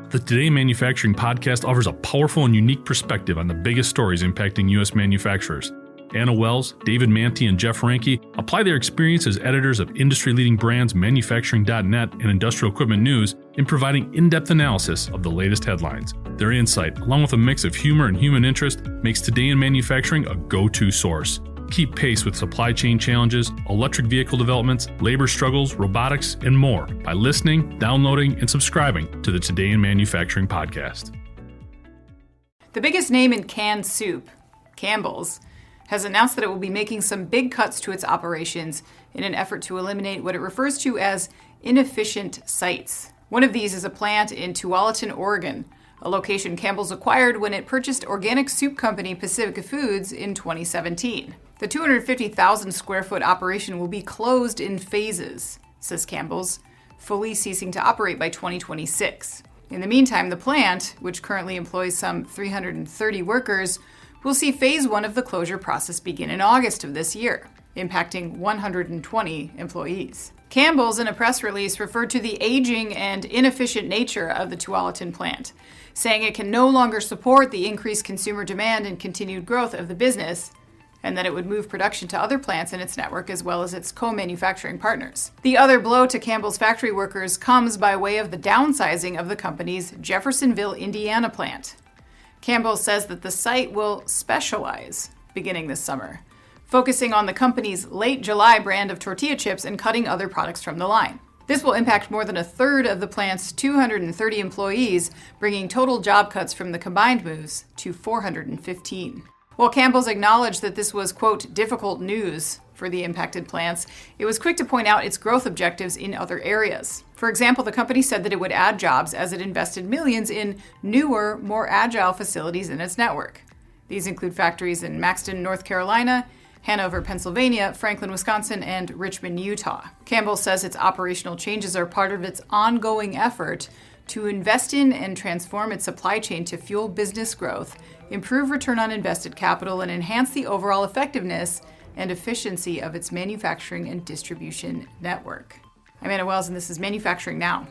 The Today in Manufacturing podcast offers a powerful and unique perspective on the biggest stories impacting U.S. manufacturers. Anna Wells, David Manty, and Jeff Ranke apply their experience as editors of industry-leading brands Manufacturing.net and Industrial Equipment News in providing in-depth analysis of the latest headlines. Their insight, along with a mix of humor and human interest, makes Today in Manufacturing a go-to source. Keep pace with supply chain challenges, electric vehicle developments, labor struggles, robotics, and more by listening, downloading, and subscribing to the Today in Manufacturing podcast. The biggest name in canned soup, Campbell's, has announced that it will be making some big cuts to its operations in an effort to eliminate what it refers to as inefficient sites. One of these is a plant in Tualatin, Oregon, a location Campbell's acquired when it purchased organic soup company Pacifica Foods in 2017. The 250,000 square foot operation will be closed in phases, says Campbell's, fully ceasing to operate by 2026. In the meantime, the plant, which currently employs some 330 workers, will see phase one of the closure process begin in August of this year, impacting 120 employees. Campbell's, in a press release, referred to the aging and inefficient nature of the Tualatin plant, saying it can no longer support the increased consumer demand and continued growth of the business, and that it would move production to other plants in its network as well as its co-manufacturing partners. The other blow to Campbell's factory workers comes by way of the downsizing of the company's Jeffersonville, Indiana plant. Campbell says that the site will specialize beginning this summer, focusing on the company's Late July brand of tortilla chips and cutting other products from the line. This will impact more than a third of the plant's 230 employees, bringing total job cuts from the combined moves to 415. While Campbell's acknowledged that this was, quote, difficult news for the impacted plants, it was quick to point out its growth objectives in other areas. For example, the company said that it would add jobs as it invested millions in newer, more agile facilities in its network. These include factories in Maxton, North Carolina, Hanover, Pennsylvania, Franklin, Wisconsin, and Richmond, Utah. Campbell says its operational changes are part of its ongoing effort to invest in and transform its supply chain to fuel business growth, improve return on invested capital, and enhance the overall effectiveness and efficiency of its manufacturing and distribution network. I'm Anna Wells, and this is Manufacturing Now.